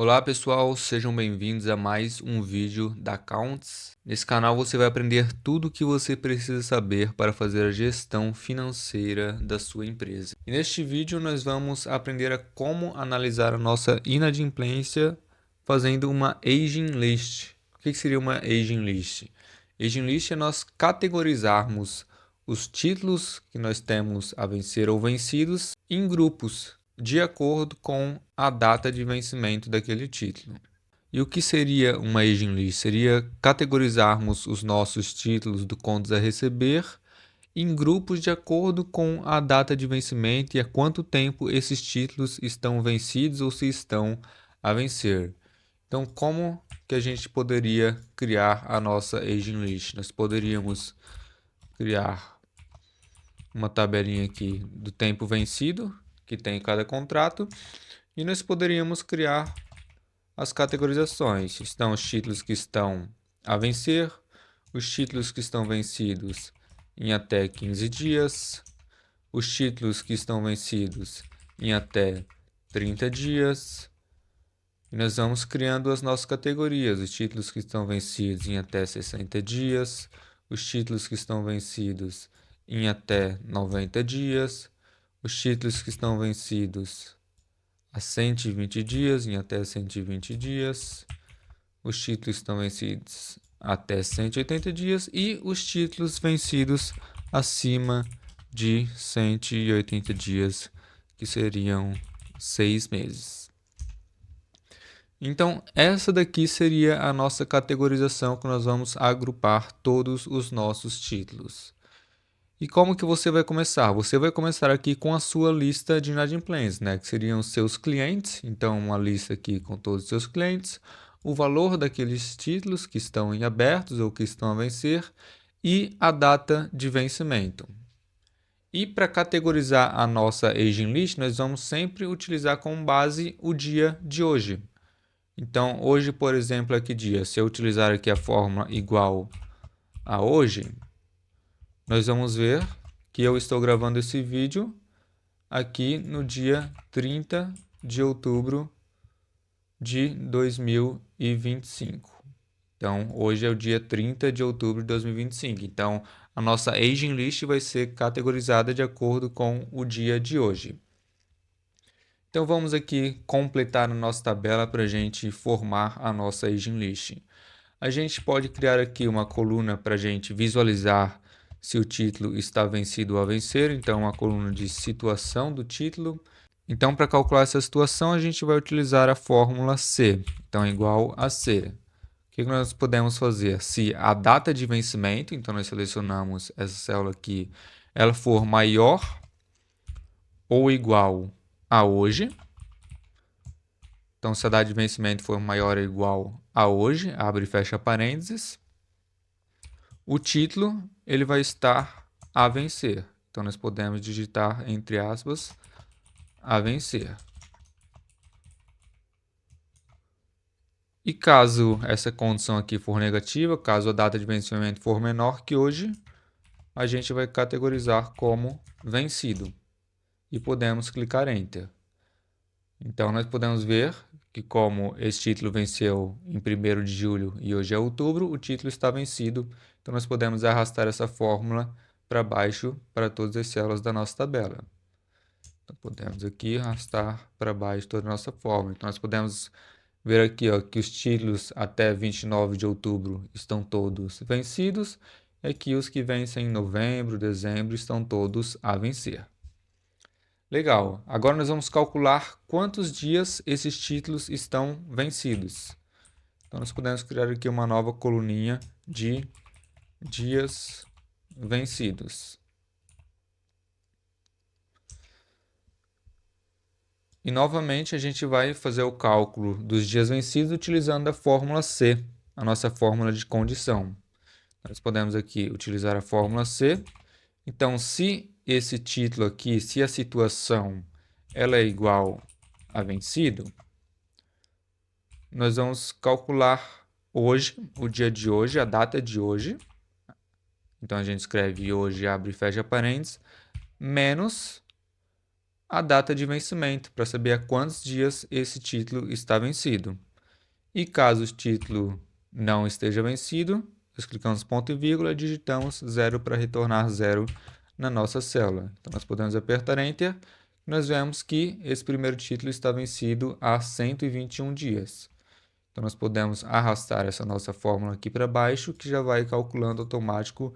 Olá pessoal, sejam bem-vindos a mais um vídeo da Counts. Nesse canal você vai aprender tudo o que você precisa saber para fazer a gestão financeira da sua empresa. E neste vídeo nós vamos aprender a como analisar a nossa inadimplência fazendo uma aging list. O que seria uma aging list? Aging list é nós categorizarmos os títulos que nós temos a vencer ou vencidos em grupos, de acordo com a data de vencimento daquele título. E o que seria uma aging list? Seria categorizarmos os nossos títulos do contas a receber em grupos de acordo com a data de vencimento e há quanto tempo esses títulos estão vencidos ou se estão a vencer. Então, como que a gente poderia criar a nossa aging list? Nós poderíamos criar uma tabelinha aqui do tempo vencido que tem em cada contrato e nós poderíamos criar as categorizações. Estão os títulos que estão a vencer, os títulos que estão vencidos em até 15 dias, os títulos que estão vencidos em até 30 dias. E nós vamos criando as nossas categorias, os títulos que estão vencidos em até 60 dias, os títulos que estão vencidos em até 90 dias, os títulos que estão vencidos a 120 dias, em até 120 dias, os títulos que estão vencidos até 180 dias e os títulos vencidos acima de 180 dias, que seriam 6 meses. Então, essa daqui seria a nossa categorização que nós vamos agrupar todos os nossos títulos. E como que você vai começar? Você vai começar aqui com a sua lista de inadimplentes, né? Que seriam os seus clientes. Então, uma lista aqui com todos os seus clientes, o valor daqueles títulos que estão em abertos ou que estão a vencer e a data de vencimento. E para categorizar a nossa aging list, nós vamos sempre utilizar como base o dia de hoje. Então, hoje, por exemplo, é que dia? Se eu utilizar aqui a fórmula igual a hoje, nós vamos ver que eu estou gravando esse vídeo aqui no dia 30 de outubro de 2025. Então, hoje é o dia 30 de outubro de 2025. Então, a nossa aging list vai ser categorizada de acordo com o dia de hoje. Então vamos aqui completar a nossa tabela para a gente formar a nossa aging list. A gente pode criar aqui uma coluna para a gente visualizar se o título está vencido ou a vencer, então uma coluna de situação do título. Então para calcular essa situação a gente vai utilizar a fórmula C, então igual a C. O que nós podemos fazer? Se a data de vencimento, então nós selecionamos essa célula aqui, ela for maior ou igual a hoje. Então, se a data de vencimento for maior ou igual a hoje, abre e fecha parênteses, o título ele vai estar a vencer. Então, nós podemos digitar entre aspas a vencer. E caso essa condição aqui for negativa, caso a data de vencimento for menor que hoje, a gente vai categorizar como vencido e podemos clicar Enter. Então, nós podemos ver que como esse título venceu em 1º de julho e hoje é outubro, o título está vencido. Então, nós podemos arrastar essa fórmula para baixo para todas as células da nossa tabela. Então, podemos aqui arrastar para baixo toda a nossa fórmula. Então, nós podemos ver aqui que os títulos até 29 de outubro estão todos vencidos e que os que vencem em novembro, dezembro estão todos a vencer. Legal, agora nós vamos calcular quantos dias esses títulos estão vencidos. Então, nós podemos criar aqui uma nova coluninha de dias vencidos. E, novamente, a gente vai fazer o cálculo dos dias vencidos utilizando a fórmula C, a nossa fórmula de condição. Nós podemos aqui utilizar a fórmula C. Então, se esse título aqui, se a situação ela é igual a vencido, nós vamos calcular hoje, o dia de hoje, a data de hoje. Então, a gente escreve hoje, abre e fecha parênteses, menos a data de vencimento, para saber há quantos dias esse título está vencido. E caso o título não esteja vencido, nós clicamos ponto e vírgula e digitamos 0 para retornar 0 na nossa célula. Então, nós podemos apertar Enter e nós vemos que esse primeiro título está vencido há 121 dias. Então, nós podemos arrastar essa nossa fórmula aqui para baixo, que já vai calculando automático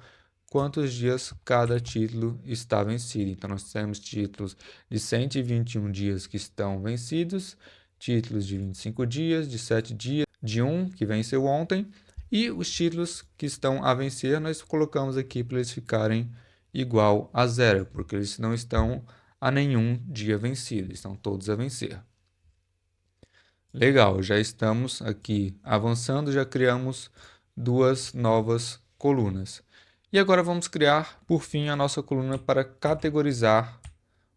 quantos dias cada título está vencido. Então, nós temos títulos de 121 dias que estão vencidos, títulos de 25 dias, de 7 dias, de 1 que venceu ontem, e os títulos que estão a vencer, nós colocamos aqui para eles ficarem igual a 0, porque eles não estão a nenhum dia vencido, estão todos a vencer. Legal, já estamos aqui avançando, já criamos duas novas colunas. E agora vamos criar, por fim, a nossa coluna para categorizar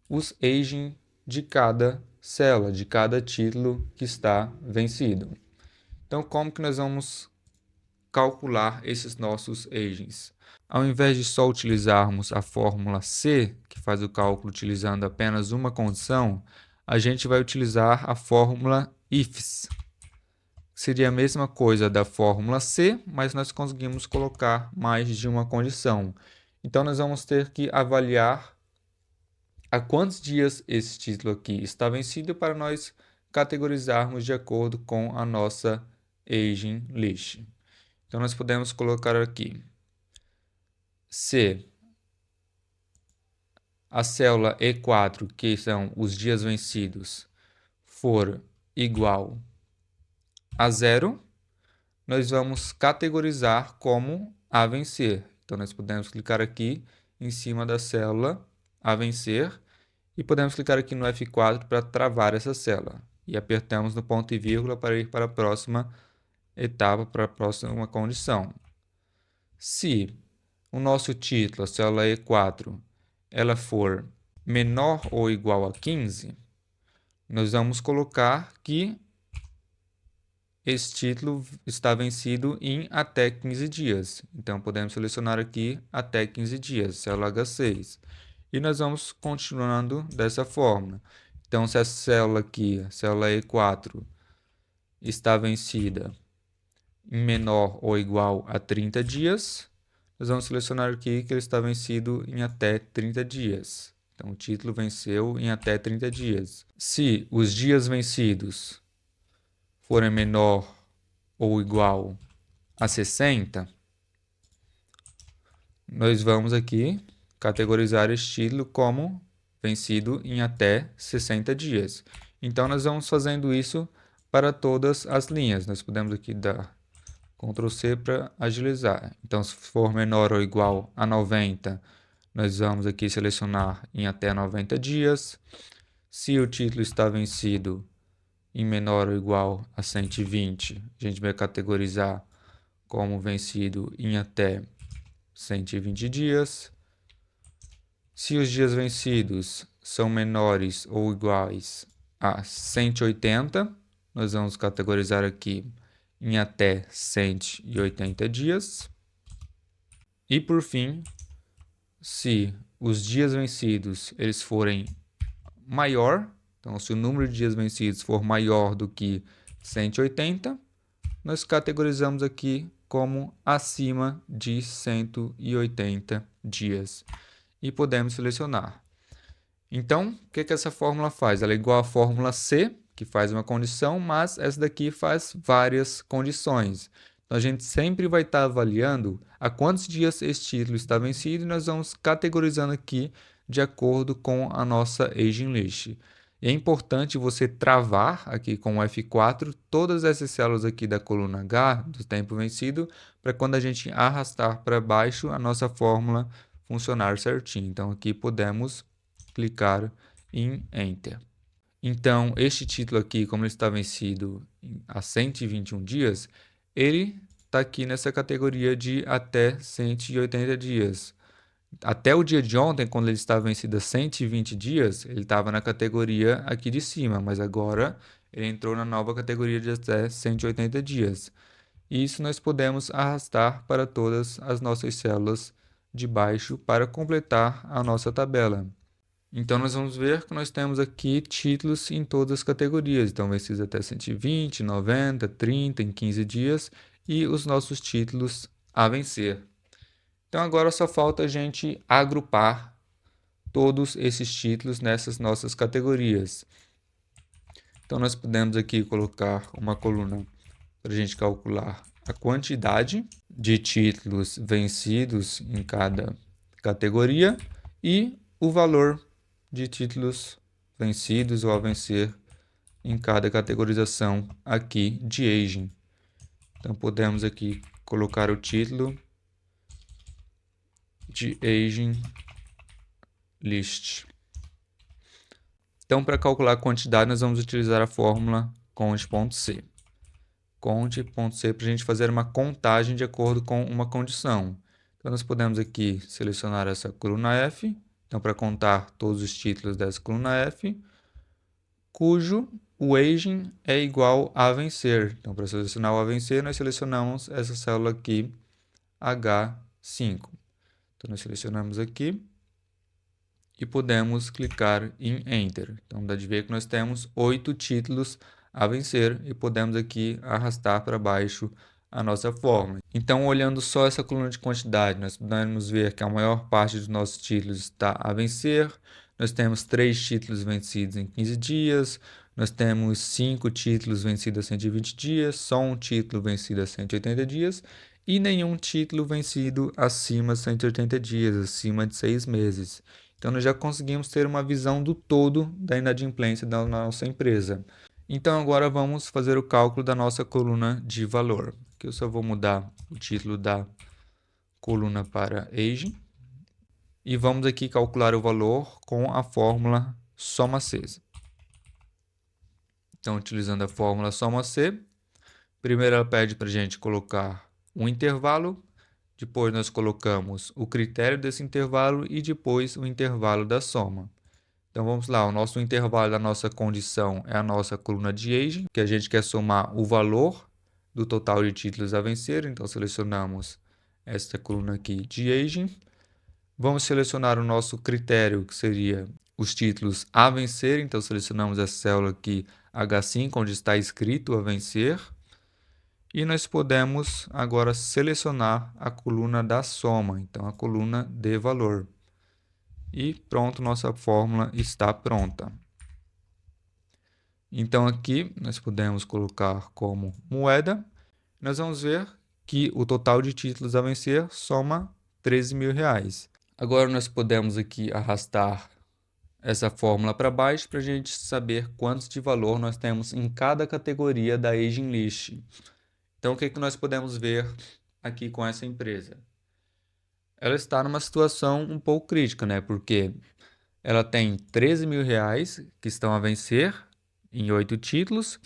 os aging de cada célula, de cada título que está vencido. Então, como que nós vamos calcular esses nossos agings? Ao invés de só utilizarmos a fórmula C, que faz o cálculo utilizando apenas uma condição, a gente vai utilizar a fórmula IFS. Seria a mesma coisa da fórmula C, mas nós conseguimos colocar mais de uma condição. Então, nós vamos ter que avaliar há quantos dias esse título aqui está vencido para nós categorizarmos de acordo com a nossa aging list. Então, nós podemos colocar aqui se a célula E4, que são os dias vencidos, for igual a 0, nós vamos categorizar como a vencer. Então, nós podemos clicar aqui em cima da célula a vencer e podemos clicar aqui no F4 para travar essa célula. E apertamos no ponto e vírgula para ir para a próxima etapa, para a próxima condição. Se o nosso título, a célula E4, ela for menor ou igual a 15, nós vamos colocar que esse título está vencido em até 15 dias. Então, podemos selecionar aqui até 15 dias, célula H6. E nós vamos continuando dessa forma. Então, se a célula aqui, a célula E4, está vencida em menor ou igual a 30 dias, nós vamos selecionar aqui que ele está vencido em até 30 dias. Então, o título venceu em até 30 dias. Se os dias vencidos forem menor ou igual a 60, nós vamos aqui categorizar este título como vencido em até 60 dias. Então, nós vamos fazendo isso para todas as linhas. Nós podemos aqui dar Ctrl C para agilizar. Então, se for menor ou igual a 90, nós vamos aqui selecionar em até 90 dias. Se o título está vencido em menor ou igual a 120, a gente vai categorizar como vencido em até 120 dias. Se os dias vencidos são menores ou iguais a 180, nós vamos categorizar aqui em até 180 dias. E por fim, se os dias vencidos eles forem maior, então se o número de dias vencidos for maior do que 180, nós categorizamos aqui como acima de 180 dias e podemos selecionar. Então, o que essa fórmula faz? Ela é igual à fórmula C, que faz uma condição, mas essa daqui faz várias condições. Então, a gente sempre vai estar avaliando há quantos dias esse título está vencido e nós vamos categorizando aqui de acordo com a nossa aging list. E é importante você travar aqui com o F4 todas essas células aqui da coluna H, do tempo vencido, para quando a gente arrastar para baixo a nossa fórmula funcionar certinho. Então, aqui podemos clicar em Enter. Então, este título aqui, como ele está vencido há 121 dias, ele está aqui nessa categoria de até 180 dias. Até o dia de ontem, quando ele estava vencido há 120 dias, ele estava na categoria aqui de cima, mas agora ele entrou na nova categoria de até 180 dias. E isso nós podemos arrastar para todas as nossas células de baixo para completar a nossa tabela. Então, nós vamos ver que nós temos aqui títulos em todas as categorias. Então, vencidos até 120, 90, 30, em 15 dias e os nossos títulos a vencer. Então, agora só falta a gente agrupar todos esses títulos nessas nossas categorias. Então, nós podemos aqui colocar uma coluna para a gente calcular a quantidade de títulos vencidos em cada categoria e o valor de títulos vencidos ou a vencer em cada categorização aqui de aging. Então, podemos aqui colocar o título de aging list. Então, para calcular a quantidade, nós vamos utilizar a fórmula cont.c. Cont.c para a gente fazer uma contagem de acordo com uma condição. Então, nós podemos aqui selecionar essa coluna F. Então, para contar todos os títulos dessa coluna F, cujo o aging é igual a vencer. Então, para selecionar o a vencer, nós selecionamos essa célula aqui, H5. Então, nós selecionamos aqui e podemos clicar em Enter. Então, dá de ver que nós temos 8 títulos a vencer e podemos aqui arrastar para baixo a nossa fórmula. Então, olhando só essa coluna de quantidade, nós podemos ver que a maior parte dos nossos títulos está a vencer. Nós temos 3 títulos vencidos em 15 dias, nós temos 5 títulos vencidos a 120 dias, só um título vencido a 180 dias e nenhum título vencido acima de 180 dias, acima de 6 meses. Então, nós já conseguimos ter uma visão do todo da inadimplência da nossa empresa. Então, agora vamos fazer o cálculo da nossa coluna de valor. Aqui eu só vou mudar o título da coluna para aging. E vamos aqui calcular o valor com a fórmula soma-C. Então, utilizando a fórmula soma-C, primeiro ela pede para a gente colocar um intervalo, depois nós colocamos o critério desse intervalo e depois o intervalo da soma. Então vamos lá, o nosso intervalo da nossa condição é a nossa coluna de aging, que a gente quer somar o valor do total de títulos a vencer, então selecionamos esta coluna aqui de aging. Vamos selecionar o nosso critério, que seria os títulos a vencer, então selecionamos a célula aqui H5, onde está escrito a vencer. E nós podemos agora selecionar a coluna da soma, então a coluna de valor. E pronto, nossa fórmula está pronta. Então aqui nós podemos colocar como moeda. Nós vamos ver que o total de títulos a vencer soma R$13.000. Agora nós podemos aqui arrastar essa fórmula para baixo para a gente saber quantos de valor nós temos em cada categoria da aging list. Então o que nós podemos ver aqui com essa empresa? Ela está numa situação um pouco crítica, né? Porque ela tem R$13.000 que estão a vencer em 8 títulos,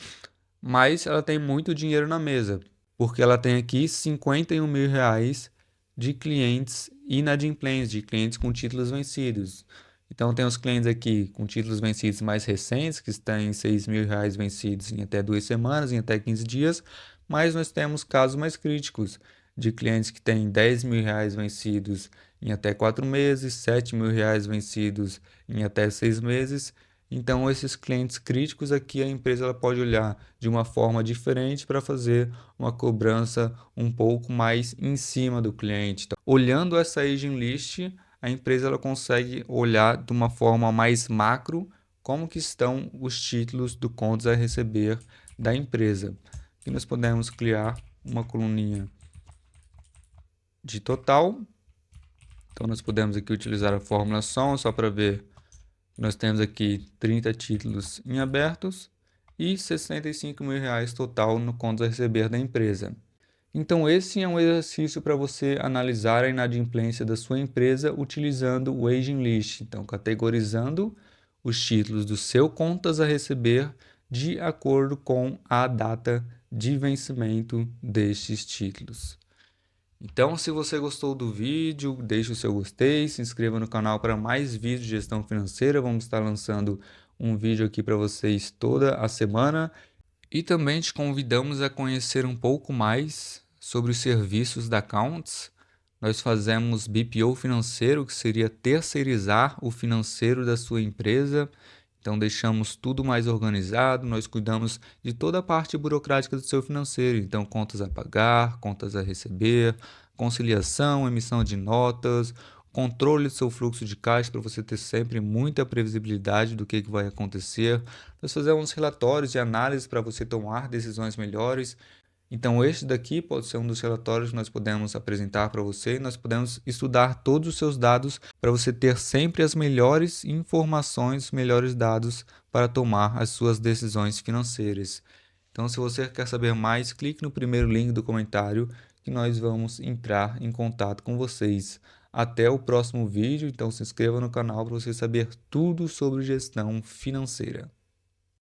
mas ela tem muito dinheiro na mesa, porque ela tem aqui R$51.000 de clientes inadimplentes, de clientes com títulos vencidos. Então tem os clientes aqui com títulos vencidos mais recentes, que estão em R$6.000 vencidos em até 2 semanas, em até 15 dias, mas nós temos casos mais críticos de clientes que têm R$10.000 vencidos em até 4 meses, R$7.000 vencidos em até 6 meses. Então, esses clientes críticos aqui, a empresa ela pode olhar de uma forma diferente para fazer uma cobrança um pouco mais em cima do cliente. Então, olhando essa aging list, a empresa ela consegue olhar de uma forma mais macro como que estão os títulos do contas a receber da empresa. Aqui nós podemos criar uma coluninha de total. Então, nós podemos aqui utilizar a fórmula só para ver. Nós temos aqui 30 títulos em abertos e R$65.000 total no contas a receber da empresa. Então, esse é um exercício para você analisar a inadimplência da sua empresa utilizando o aging list. Então, categorizando os títulos do seu contas a receber de acordo com a data de vencimento destes títulos. Então, se você gostou do vídeo, deixe o seu gostei, se inscreva no canal para mais vídeos de gestão financeira. Vamos estar lançando um vídeo aqui para vocês toda a semana. E também te convidamos a conhecer um pouco mais sobre os serviços da Counts, Nós fazemos BPO financeiro, que seria terceirizar o financeiro da sua empresa. Então deixamos tudo mais organizado, nós cuidamos de toda a parte burocrática do seu financeiro, então contas a pagar, contas a receber, conciliação, emissão de notas, controle do seu fluxo de caixa para você ter sempre muita previsibilidade do que vai acontecer. Nós fazemos relatórios e análises para você tomar decisões melhores. Então, este daqui pode ser um dos relatórios que nós podemos apresentar para você. Nós podemos estudar todos os seus dados para você ter sempre as melhores informações, os melhores dados para tomar as suas decisões financeiras. Então, se você quer saber mais, clique no primeiro link do comentário que nós vamos entrar em contato com vocês. Até o próximo vídeo, então se inscreva no canal para você saber tudo sobre gestão financeira.